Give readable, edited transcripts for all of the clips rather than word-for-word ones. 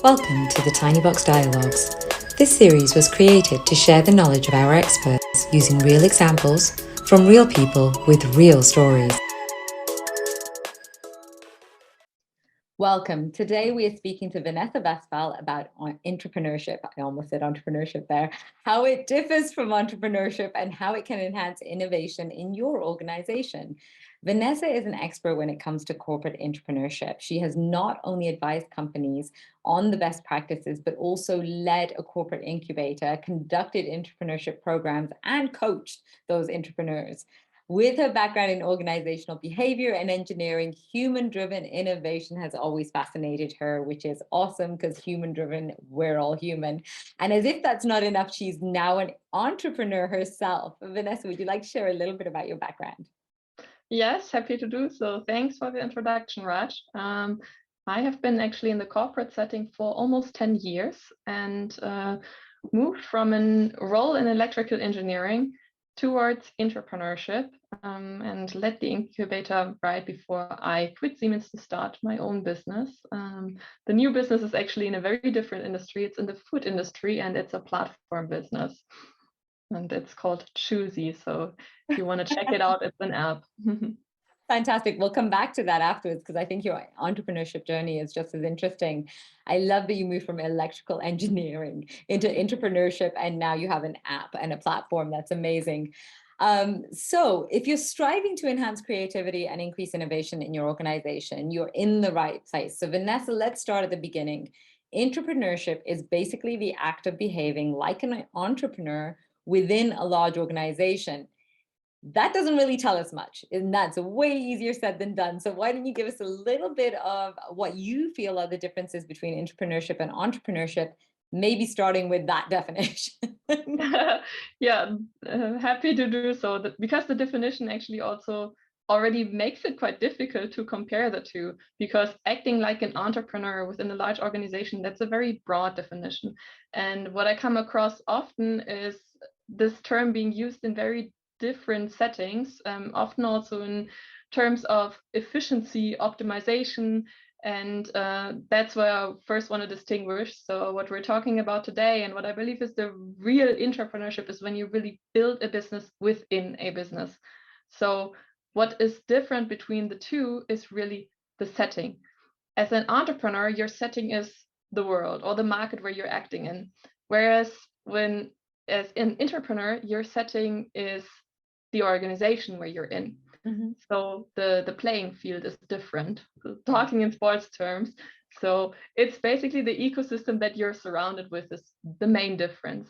Welcome to the Tiny Box Dialogues. This series was created to share the knowledge of our experts using real examples from real people with real stories. Welcome. Today we are speaking to Vanessa Westphal about entrepreneurship. I almost said entrepreneurship there. How it differs from entrepreneurship and how it can enhance innovation in your organization. Vanessa is an expert when it comes to corporate entrepreneurship. She has not only advised companies on the best practices, but also led a corporate incubator, conducted entrepreneurship programs, and coached those entrepreneurs. With her background in organizational behavior and engineering, human-driven innovation has always fascinated her, which is awesome because human-driven, we're all human. And as if that's not enough, she's now an entrepreneur herself. Vanessa, would you like to share a little bit about your background? Yes, happy to do so. Thanks for the introduction, Raj. I have been actually in the corporate setting for almost 10 years and moved from a role in electrical engineering towards entrepreneurship and led the incubator right before I quit Siemens to start my own business. The new business is actually in a very different industry. It's in the food industry and it's a platform business. And it's called Choosy. So if you want to check it out, it's an app. Fantastic. We'll come back to that afterwards because I think your entrepreneurship journey is just as interesting. I love that you moved from electrical engineering into entrepreneurship and now you have an app and a platform. That's amazing. So if you're striving to enhance creativity and increase innovation in your organization, you're in the right place. So Vanessa, let's start at the beginning. Entrepreneurship is basically the act of behaving like an entrepreneur within a large organization. That doesn't really tell us much, and that's way easier said than done. So why don't you give us a little bit of what you feel are the differences between entrepreneurship and entrepreneurship, maybe starting with that definition. Yeah, happy to do so, because the definition actually also already makes it quite difficult to compare the two, because acting like an entrepreneur within a large organization, that's a very broad definition. And what I come across often is this term being used in very different settings, often also in terms of efficiency, optimization, and that's where I first want to distinguish. So what we're talking about today and what I believe is the real entrepreneurship is when you really build a business within a business. So what is different between the two is really the setting. As an entrepreneur, your setting is the world or the market where you're acting in. Whereas as an entrepreneur, your setting is the organization where you're in. Mm-hmm. So the playing field is different, talking in sports terms. So it's basically the ecosystem that you're surrounded with is the main difference.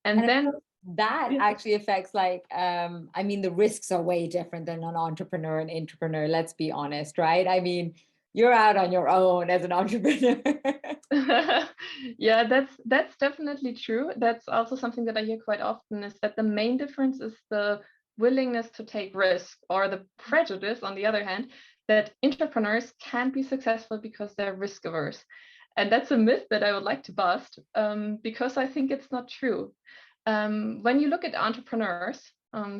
And then that actually affects I mean, the risks are way different than an entrepreneur and entrepreneur, let's be honest, right? I mean, you're out on your own as an entrepreneur. Yeah, that's definitely true. That's also something that I hear quite often, is that the main difference is the willingness to take risk, or the prejudice, on the other hand, that entrepreneurs can't be successful because they're risk averse. And that's a myth that I would like to bust, because I think it's not true. When you look at entrepreneurs,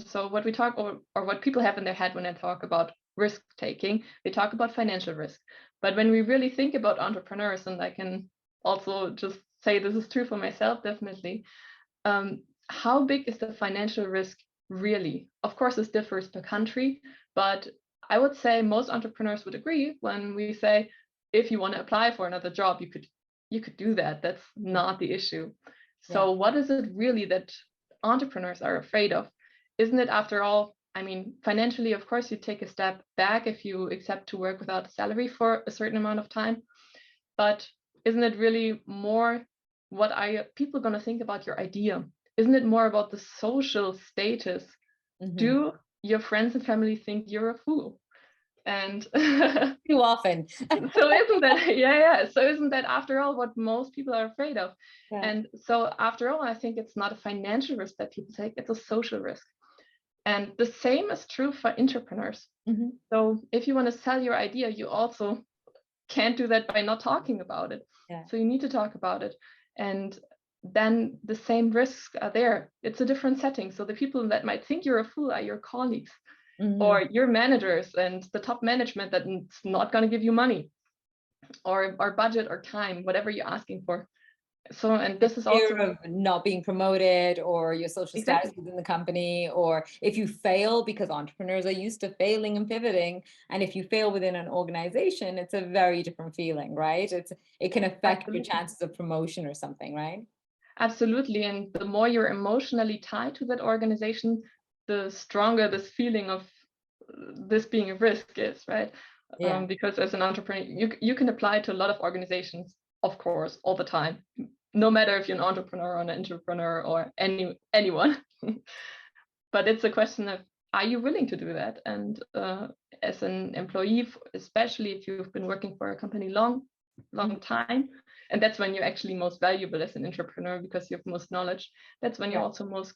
so what we talk or what people have in their head when they talk about risk taking, they talk about financial risk. But when we really think about entrepreneurs, and I can also just say this is true for myself, definitely, how big is the financial risk really? Of course, this differs per country, but I would say most entrepreneurs would agree when we say, if you want to apply for another job, you could do that. That's not the issue. So what is it really that entrepreneurs are afraid of? Isn't it, after all, I mean, financially, of course, you take a step back if you accept to work without a salary for a certain amount of time. But isn't it really more, what are people going to think about your idea? Isn't it more about the social status? Mm-hmm. Do your friends and family think you're a fool? And too often. So isn't that, yeah. So isn't that, after all, what most people are afraid of? Yeah. And so after all, I think it's not a financial risk that people take, it's a social risk. And the same is true for entrepreneurs. Mm-hmm. So if you want to sell your idea, you also can't do that by not talking about it. Yeah. So you need to talk about it. And then the same risks are there. It's a different setting. So the people that might think you're a fool are your colleagues. Mm-hmm. Or your managers and the top management that's not going to give you money. or budget or time, whatever you're asking for. So, and this is Fear also of not being promoted or your social status exactly. within the company, or if you fail, because entrepreneurs are used to failing and pivoting. And if you fail within an organization, it's a very different feeling, right? It can affect your Absolutely. chances of promotion or something, right? Absolutely. And the more you're emotionally tied to that organization, the stronger this feeling of this being a risk is, right? Yeah. Because as an entrepreneur, you can apply to a lot of organizations, of course, all the time, no matter if you're an entrepreneur or an entrepreneur or anyone. But it's a question of, are you willing to do that? And as an employee, especially if you've been working for a company long Mhm. time, and that's when you're actually most valuable as an entrepreneur because you have most knowledge. That's when you're Yeah. also most,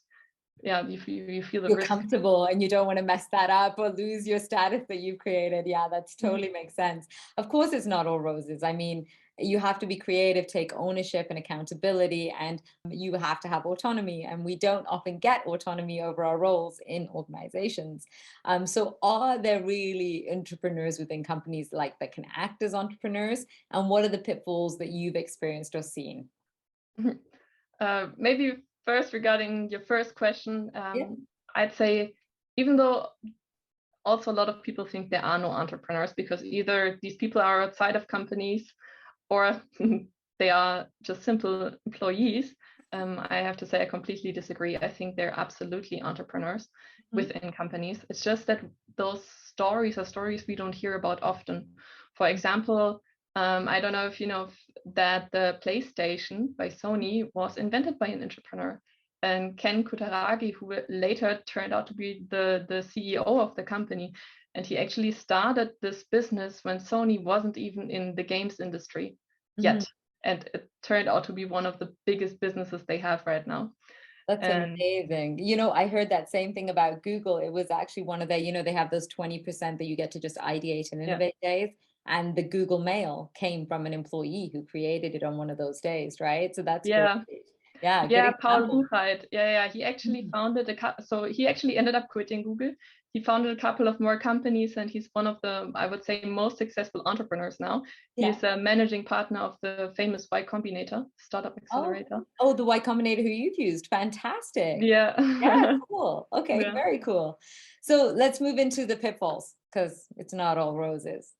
yeah, you feel the You're risk. comfortable and you don't want to mess that up or lose your status that you've created. Yeah, that's Mhm. totally makes sense. Of course, it's not all roses. I mean, you have to be creative, take ownership and accountability, and you have to have autonomy. And we don't often get autonomy over our roles in organizations. So, are there really entrepreneurs within companies like that can act as entrepreneurs? And what are the pitfalls that you've experienced or seen? Maybe first regarding your first question, Yeah. I'd say even though also a lot of people think there are no entrepreneurs because either these people are outside of companies or they are just simple employees. I have to say I completely disagree. I think they're absolutely entrepreneurs Mhm. within companies. It's just that those stories are stories we don't hear about often. For example, I don't know if you know that the PlayStation by Sony was invented by an entrepreneur. And Ken Kutaragi, who later turned out to be the CEO of the company, and he actually started this business when Sony wasn't even in the games industry Mhm. yet. And it turned out to be one of the biggest businesses they have right now. That's And amazing. I heard that same thing about Google. It was actually one of their, they have those 20% that you get to just ideate and yeah, innovate days. And the Google Mail came from an employee who created it on one of those days, right? So that's great. yeah, Yeah, good yeah, Paul example. Buchheit. Yeah, he actually Mhm. founded so he actually ended up quitting Google. He founded a couple of more companies, and he's one of the, I would say, most successful entrepreneurs now. He Yeah. is a managing partner of the famous Y Combinator startup Oh, accelerator. oh, the Y Combinator who you've used. Fantastic. Yeah, Yeah, cool. Okay, yeah. very cool. So let's move into the pitfalls because it's not all roses.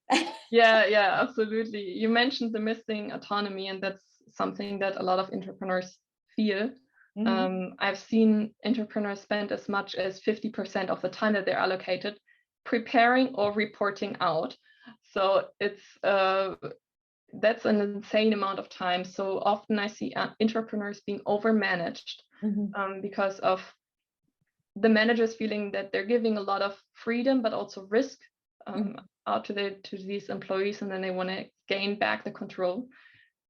Yeah, absolutely. You mentioned the missing autonomy, and that's something that a lot of entrepreneurs feel. Mhm. I've seen entrepreneurs spend as much as 50% of the time that they're allocated preparing or reporting out. So that's an insane amount of time. So often I see entrepreneurs being overmanaged Mhm. because of the managers feeling that they're giving a lot of freedom but also risk um, Mhm. out to these employees, and then they want to gain back the control.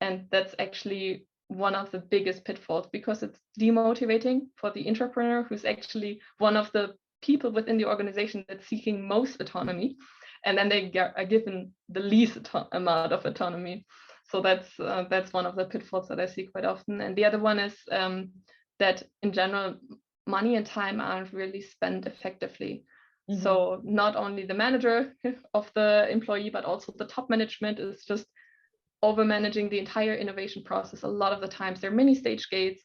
And that's actually one of the biggest pitfalls because it's demotivating for the entrepreneur, who's actually one of the people within the organization that's seeking most autonomy, and then they are given the least amount of autonomy. So that's one of the pitfalls that I see quite often. And the other one is that in general money and time aren't really spent effectively. Mhm. So not only the manager of the employee, but also the top management is just over managing the entire innovation process. A lot of the times there are many stage gates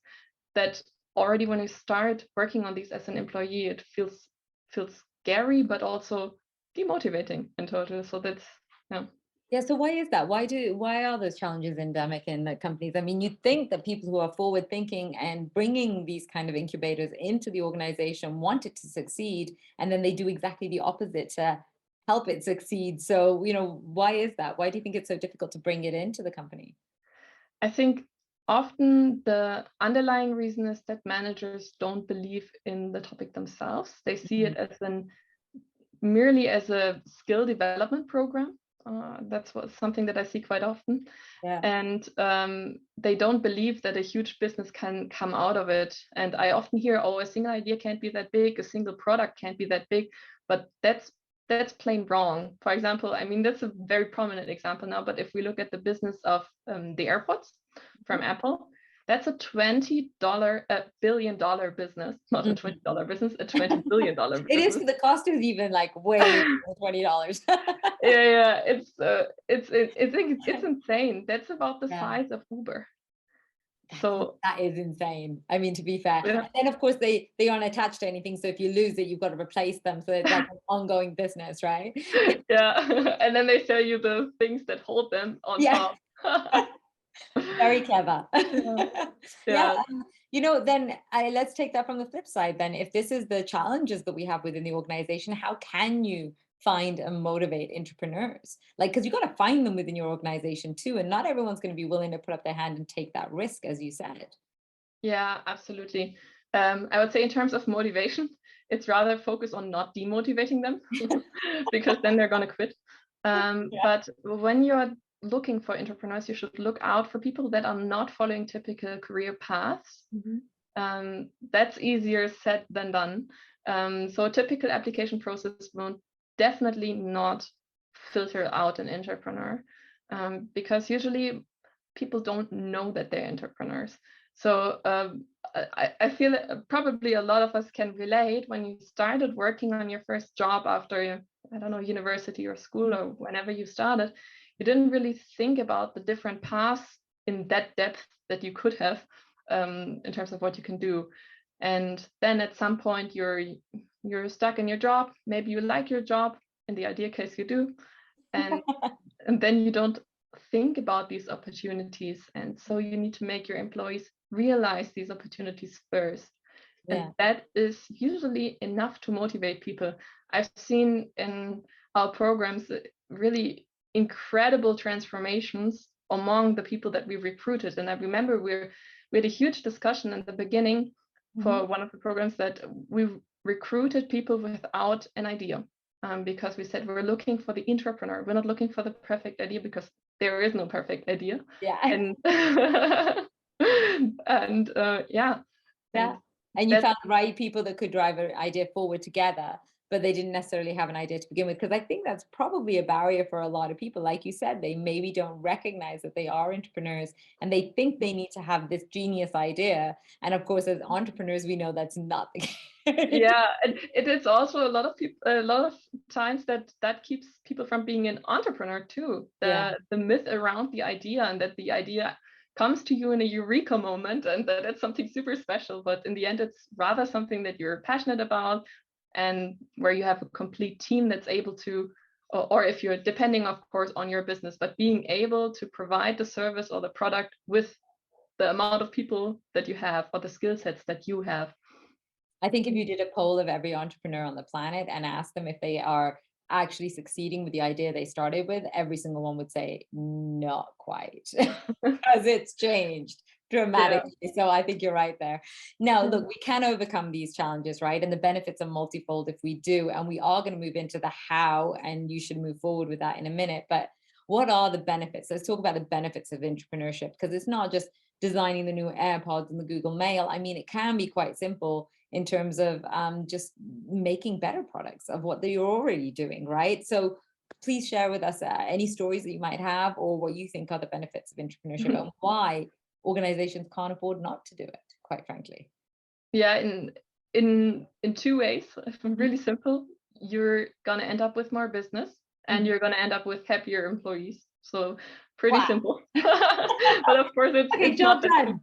that already when you start working on these as an employee, it feels scary, but also demotivating in total. So that's yeah. Yeah, so why is that? Why are those challenges endemic in the companies? I mean, you'd think that people who are forward thinking and bringing these kind of incubators into the organization want it to succeed, and then they do exactly the opposite to help it succeed. So, why is that? Why do you think it's so difficult to bring it into the company? I think often the underlying reason is that managers don't believe in the topic themselves. They see Mhm. it as merely as a skill development program. That's something that I see quite often. Yeah. And they don't believe that a huge business can come out of it. And I often hear, oh, a single idea can't be that big, a single product can't be that big, but that's plain wrong. For example, I mean, that's a very prominent example now, but if we look at the business of the AirPods from Apple, That's a $20 billion business, not a $20 business, a $20 billion It is, business. the cost is even like way $20. Yeah, it's insane. That's about the Yeah. size of Uber. So That is insane. I mean, to be fair. yeah. And then of course they aren't attached to anything. So if you lose it, you've got to replace them. So it's like an ongoing business, right? Yeah, and then they sell you the things that hold them on Yeah. top. Very clever. Yeah. Then let's take that from the flip side then. If this is the challenges that we have within the organization, how can you find and motivate entrepreneurs? Like, because you got to find them within your organization too. And not everyone's going to be willing to put up their hand and take that risk, as you said. Yeah, absolutely. I would say in terms of motivation, it's rather focus on not demotivating them because then they're going to quit. But when you're looking for entrepreneurs, you should look out for people that are not following typical career paths. That's easier said than done. So a typical application process will definitely not filter out an entrepreneur because usually people don't know that they're entrepreneurs. So I feel probably a lot of us can relate when you started working on your first job after, I don't know, university or school or whenever you started, you didn't really think about the different paths in that depth that you could have in terms of what you can do. And then at some point you're stuck in your job. Maybe you like your job. In the ideal case, you do. And then you don't think about these opportunities. And so you need to make your employees realize these opportunities first. And that is usually enough to motivate people. I've seen in our programs really incredible transformations among the people that we recruited. And I remember we had a huge discussion in the beginning for one of the programs that we recruited people without an idea. Because we said we're looking for the entrepreneur. We're not looking for the perfect idea because there is no perfect idea. And and and you found the right people that could drive an idea forward together, but they didn't necessarily have an idea to begin with. Because I think that's probably a barrier for a lot of people. Like you said, they maybe don't recognize that they are entrepreneurs and they think they need to have this genius idea. And of course, as entrepreneurs, we know that's not the case. Yeah, and it is also a lot of times that keeps people from being an entrepreneur too. The myth around the idea, and that the idea comes to you in a eureka moment and that it's something super special, but in the end it's rather something that you're passionate about and where you have a complete team that's able to, or if you're depending of course on your business, but being able to provide the service or the product with the amount of people that you have or the skill sets that you have. I think if you did a poll of every entrepreneur on the planet and asked them if they are actually succeeding with the idea they started with, every single one would say not quite because it's changed dramatically. So I think you're right there. Now, look, we can overcome these challenges, right? And the benefits are multifold if we do. And we are going to move into the how, and you should move forward with that in a minute. But what are the benefits? Let's talk about the benefits of entrepreneurship, because it's not just designing the new AirPods and the Google Mail. I mean, it can be quite simple in terms of just making better products of what you're already doing, right? So please share with us any stories that you might have or what you think are the benefits of entrepreneurship and why organizations can't afford not to do it, quite frankly. Yeah, in two ways. Really simple. You're gonna end up with more business and you're gonna end up with happier employees. So pretty simple. But of course it's not that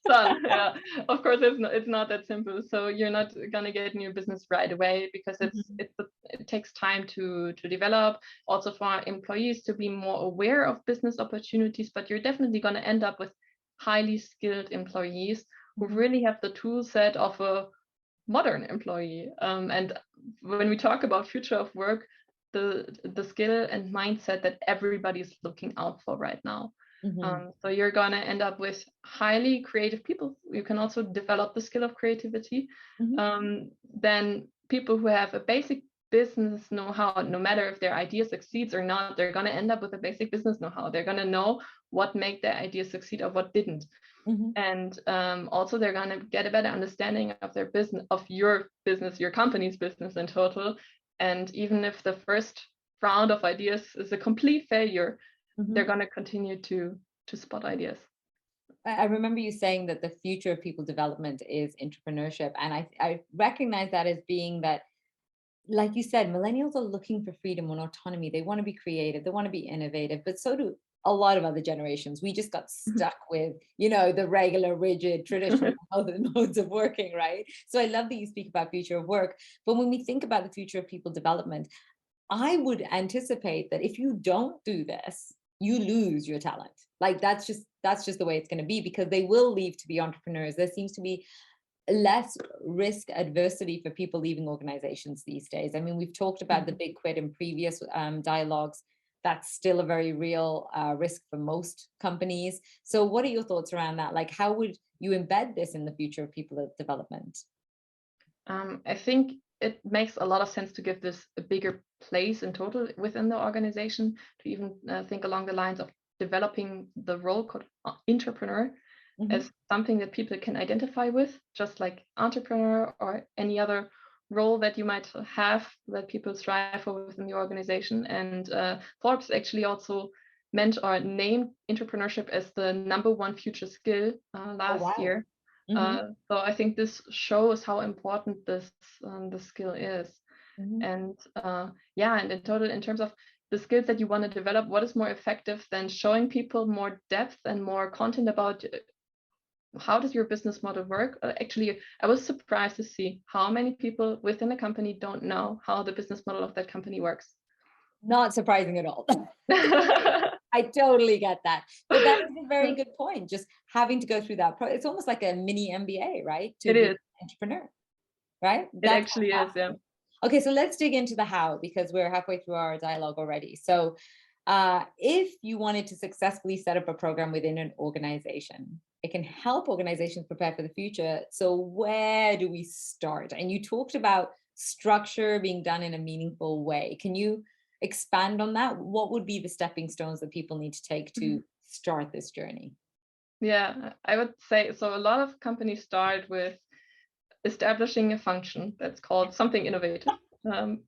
done. Yeah, of course it's not that simple. So you're not gonna get new business right away because it takes time to develop, also for employees to be more aware of business opportunities, but you're definitely gonna end up with highly skilled employees who really have the tool set of a modern employee. And when we talk about future of work, the skill and mindset that everybody's looking out for right now. So you're gonna end up with highly creative people. You can also develop the skill of creativity. Then people who have a basic business know-how, no matter if their idea succeeds or not, they're gonna end up with a basic business know-how. They're gonna know what made their idea succeed or what didn't. And also they're gonna get a better understanding of their business, of your business, your company's business in total. And even if the first round of ideas is a complete failure, they're going to continue to spot ideas. I remember you saying that the future of people development is entrepreneurship. And I recognize that as being that, like you said, millennials are looking for freedom and autonomy. They want to be creative, they want to be innovative, but so do a lot of other generations. We just got stuck with, the regular, rigid, traditional modes of working, right? So I love that you speak about future of work. But when we think about the future of people development, I would anticipate that if you don't do this, you lose your talent. Like that's just the way it's going to be, because they will leave to be entrepreneurs. There seems to be less risk adversity for people leaving organizations these days. I mean, we've talked about the big quit in previous dialogues. That's still a very real risk for most companies. So what are your thoughts around that? Like, how would you embed this in the future of people development? I think it makes a lot of sense to give this a bigger place in total within the organization, to even think along the lines of developing the role called entrepreneur as something that people can identify with, just like entrepreneur or any other role that you might have that people strive for within the organization. And Forbes actually also meant or named entrepreneurship as the #1 future skill last year. So I think this shows how important this skill is. And and in total, in terms of the skills that you want to develop, what is more effective than showing people more depth and more content about how does your business model work? Actually, I was surprised to see how many people within a company don't know how the business model of that company works. Not surprising at all. I totally get that. But that is a very good point. Just having to go through that. It's almost like a mini MBA, right? To be an entrepreneur, right? It actually is, yeah. Okay, so let's dig into the how, because we're halfway through our dialogue already. So if you wanted to successfully set up a program within an organization, it can help organizations prepare for the future. So where do we start? And you talked about structure being done in a meaningful way. Can you expand on that? What would be the stepping stones that people need to take to start this journey? Yeah, I would say so. A lot of companies start with establishing a function that's called something innovative.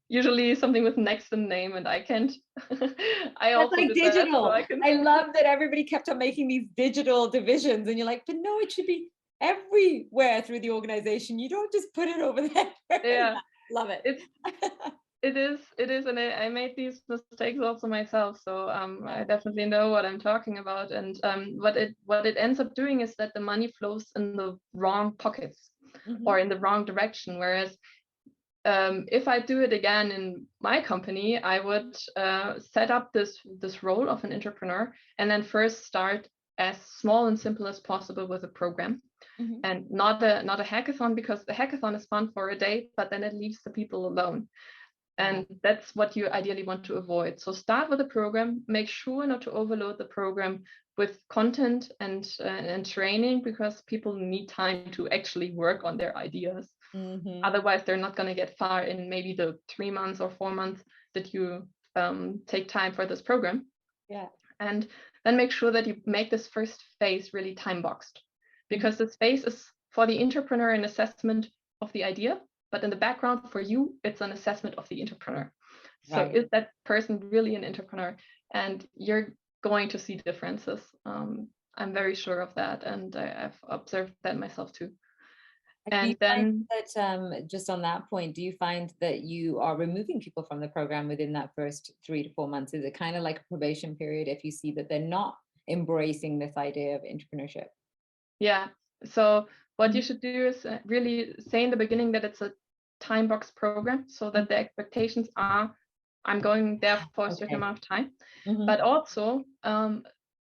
Usually something with next in name, and I can't. That's like digital. I love that everybody kept on making these digital divisions, and you're like, but no, it should be everywhere through the organization. You don't just put it over there. Yeah, love it. It is, and I made these mistakes also myself. So I definitely know what I'm talking about. And what it ends up doing is that the money flows in the wrong pockets or in the wrong direction. Whereas if I do it again in my company, I would set up this role of an entrepreneur and then first start as small and simple as possible with a program. And not a hackathon, because the hackathon is fun for a day, but then it leaves the people alone. And that's what you ideally want to avoid. So start with a program, make sure not to overload the program with content and training, because people need time to actually work on their ideas. Otherwise, they're not going to get far in maybe the 3 months or 4 months that you take time for this program. Yeah. And then make sure that you make this first phase really time boxed, because this phase is for the entrepreneur an assessment of the idea, but in the background for you, it's an assessment of the entrepreneur. So is that person really an entrepreneur? And you're going to see differences. I'm very sure of that. And I've observed that myself too. And then that just on that point, do you find that you are removing people from the program within that first 3 to 4 months? Is it kind of like a probation period if you see that they're not embracing this idea of entrepreneurship? Yeah. So what you should do is really say in the beginning that it's a time box program, so that the expectations are, I'm going there for a certain amount of time, but also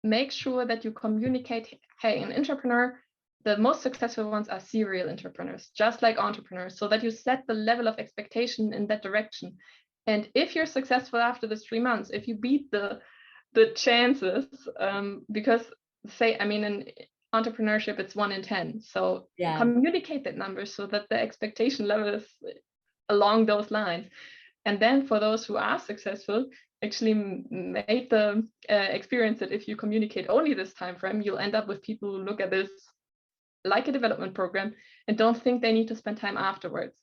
make sure that you communicate, hey, an entrepreneur, the most successful ones are serial entrepreneurs, just like entrepreneurs, so that you set the level of expectation in that direction. And if you're successful after this 3 months, if you beat the chances, because in entrepreneurship, it's 1 in 10. So communicate that number so that the expectation level is along those lines. And then for those who are successful, actually make the experience that if you communicate only this time frame, you'll end up with people who look at this like a development program and don't think they need to spend time afterwards.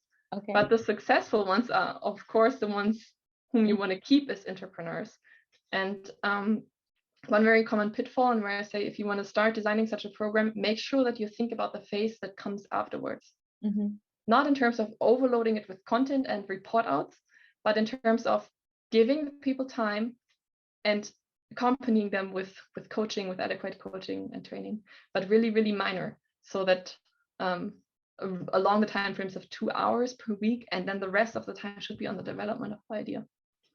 But the successful ones are, of course, the ones whom you want to keep as entrepreneurs. And one very common pitfall, and where I say, if you want to start designing such a program, make sure that you think about the phase that comes afterwards. Not in terms of overloading it with content and report outs, but in terms of giving people time and accompanying them with coaching, with adequate coaching and training, but really, really minor, so that along the time frames of 2 hours per week, and then the rest of the time should be on the development of the idea.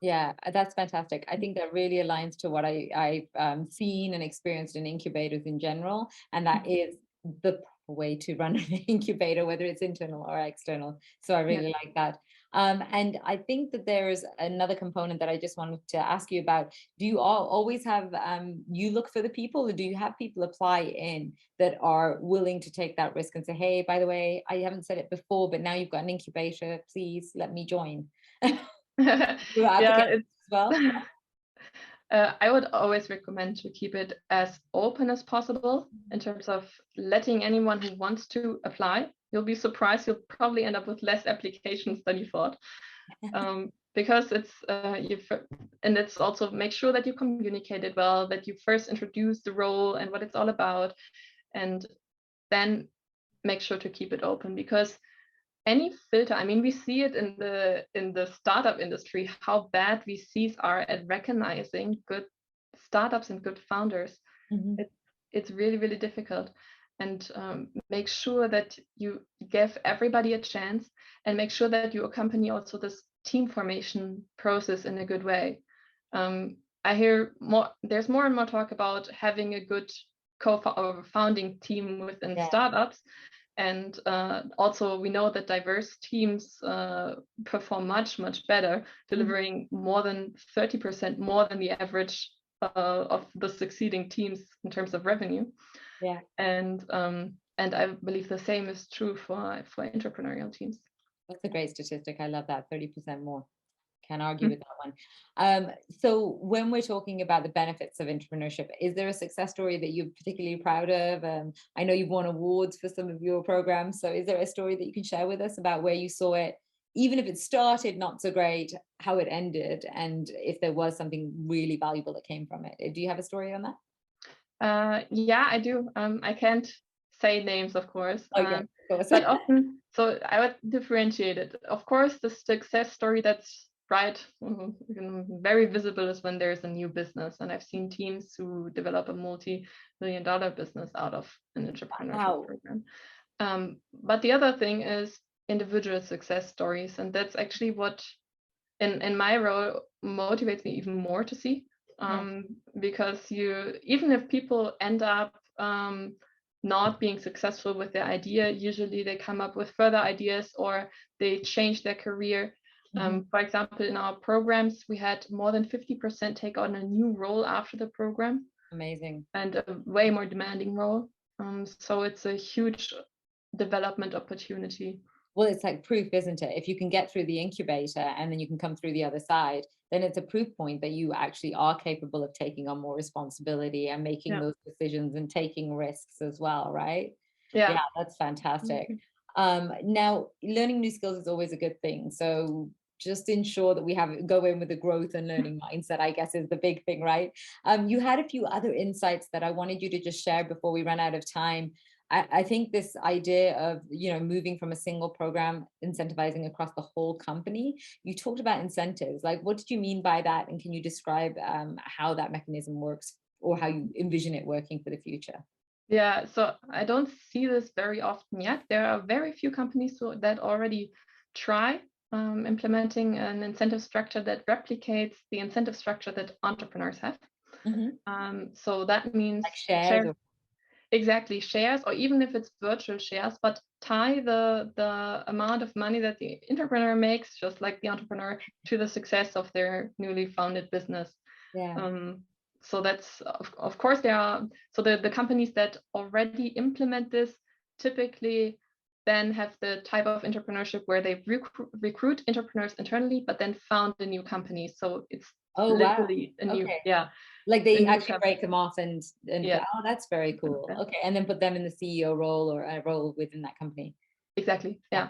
Yeah, that's fantastic. I think that really aligns to what I've seen and experienced in incubators in general, and that is the way to run an incubator, whether it's internal or external. So I really like that. And I think that there is another component that I just wanted to ask you about. Do you always have, you look for the people, or do you have people apply in that are willing to take that risk and say, hey, by the way, I haven't said it before, but now you've got an incubator, please let me join? Yeah, As well. I would always recommend to keep it as open as possible in terms of letting anyone who wants to apply. You'll be surprised, you'll probably end up with less applications than you thought. Because it's and it's also make sure that you communicate it well, that you first introduce the role and what it's all about, and then make sure to keep it open. Because any filter, I mean, we see it in the startup industry, how bad VCs are at recognizing good startups and good founders. It's really, really difficult. And make sure that you give everybody a chance, and make sure that you accompany also this team formation process in a good way. I hear there's more and more talk about having a good founding team within startups. And also we know that diverse teams perform much, much better, delivering more than 30% more than the average of the succeeding teams in terms of revenue. Yeah. And I believe the same is true for entrepreneurial teams. That's a great statistic. I love that, 30% more. Can't argue with that one. So when we're talking about the benefits of entrepreneurship, is there a success story that you're particularly proud of? I know you've won awards for some of your programs. So is there a story that you can share with us about where you saw it, even if it started not so great, how it ended, and if there was something really valuable that came from it? Do you have a story on that? Yeah, I do. I can't say names, of course. Okay, of course. But often, so I would differentiate it. Of course, the success story that's very visible is when there's a new business. And I've seen teams who develop a multi-million-dollar business out of an entrepreneurship program. But the other thing is individual success stories. And that's actually what in my role motivates me even more to see. Because even if people end up not being successful with their idea, usually they come up with further ideas, or they change their career. For example, in our programs, we had more than 50% take on a new role after the program. Amazing. And a way more demanding role. So it's a huge development opportunity. Well, it's like proof, isn't it? If you can get through the incubator and then you can come through the other side, then it's a proof point that you actually are capable of taking on more responsibility and making those decisions and taking risks as well, right? Yeah, that's fantastic. Now, learning new skills is always a good thing. So just ensure that we go in with a growth and learning mindset, I guess, is the big thing, right? You had a few other insights that I wanted you to just share before we run out of time. I think this idea of, moving from a single program, incentivizing across the whole company, you talked about incentives. Like, what did you mean by that? And can you describe how that mechanism works, or how you envision it working for the future? Yeah, so I don't see this very often yet. There are very few companies that already try implementing an incentive structure that replicates the incentive structure that entrepreneurs have. So that means like shares. Exactly, shares, or even if it's virtual shares, but tie the amount of money that the entrepreneur makes, just like the entrepreneur, to the success of their newly founded business. So that's, of course, there are, so the companies that already implement this typically then have the type of entrepreneurship where they recruit entrepreneurs internally, but then found a new company. So it's literally a new, like they actually break them off and oh, that's very cool. Okay, and then put them in the CEO role or a role within that company. Exactly. Yeah.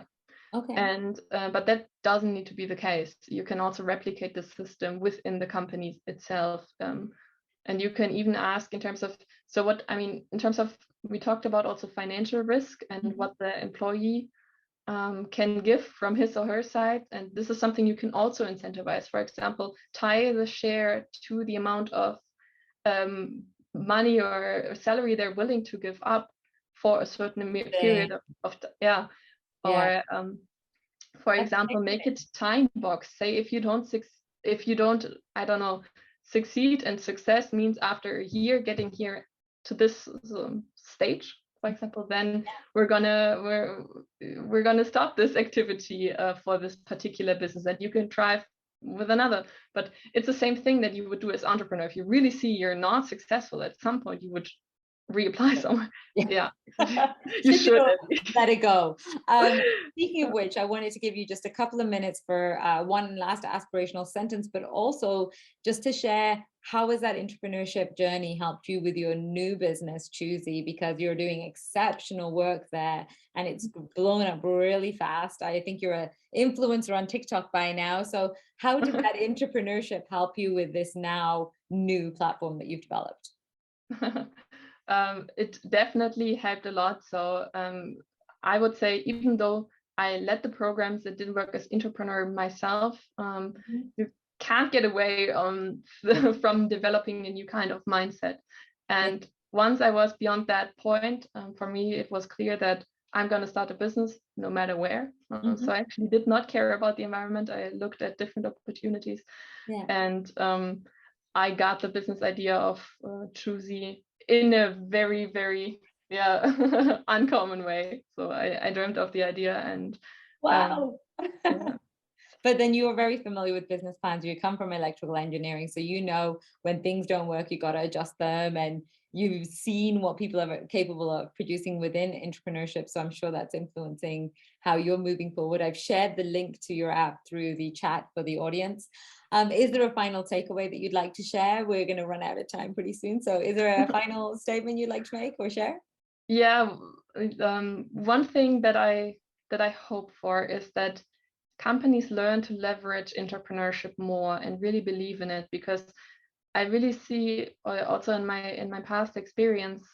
Okay. And but that doesn't need to be the case. You can also replicate the system within the company itself, And you can even ask in terms of, so what, I mean, in terms of, we talked about also financial risk and what the employee can give from his or her side. And this is something you can also incentivize. For example, tie the share to the amount of money or salary they're willing to give up for a certain period of yeah. Or for example, make it time box. Say if you don't I don't know, succeed, and success means after a year getting here to this stage, for example, then we're gonna stop this activity for this particular business, and you can try with another. But it's the same thing that you would do as entrepreneur. If you really see you're not successful, at some point you would reapply somewhere. Yeah, you should let it go. Speaking of which, I wanted to give you just a couple of minutes for one last aspirational sentence, but also just to share, how has that entrepreneurship journey helped you with your new business, Choosy? Because you're doing exceptional work there and it's blown up really fast. I think you're an influencer on TikTok by now. So how did that entrepreneurship help you with this now new platform that you've developed? It definitely helped a lot. So I would say, even though I led the programs that didn't work as entrepreneur myself, you can't get away from developing a new kind of mindset. And once I was beyond that point, for me, it was clear that I'm going to start a business no matter where. So I actually did not care about the environment. I looked at different opportunities, and I got the business idea of Choosy in a very, very uncommon way. So I dreamt of the idea, and wow. But then you are very familiar with business plans. You come from electrical engineering, so you know when things don't work, you got to adjust them, and you've seen what people are capable of producing within entrepreneurship. So I'm sure that's influencing how you're moving forward. I've shared the link to your app through the chat for the audience. Is there a final takeaway that you'd like to share? We're going to run out of time pretty soon. So is there a final statement you'd like to make or share? Yeah, one thing that I hope for is that companies learn to leverage entrepreneurship more and really believe in it, because I really see, also in my past experience,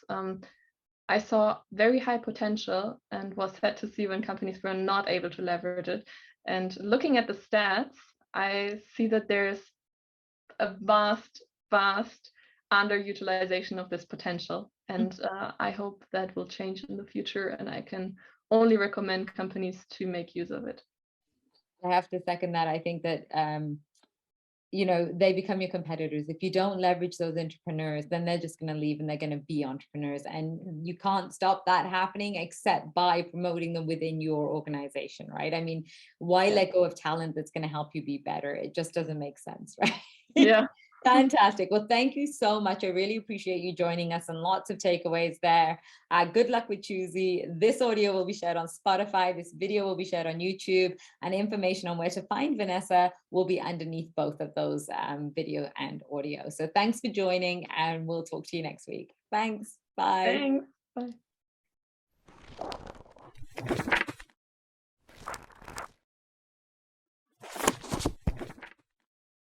I saw very high potential and was sad to see when companies were not able to leverage it. And looking at the stats, I see that there's a vast underutilization of this potential. And I hope that will change in the future, and I can only recommend companies to make use of it. I have to second that. I think that you know, they become your competitors. If you don't leverage those entrepreneurs, then they're just going to leave and they're going to be entrepreneurs. And you can't stop that happening except by promoting them within your organization, right? I mean, why let go of talent that's going to help you be better? It just doesn't make sense, right? Yeah. Fantastic. Well, thank you so much. I really appreciate you joining us, and lots of takeaways there. Good luck with Choosy. This audio will be shared on Spotify. This video will be shared on YouTube, and information on where to find Vanessa will be underneath both of those video and audio. So thanks for joining, and we'll talk to you next week. Thanks. Bye. Thanks. Bye.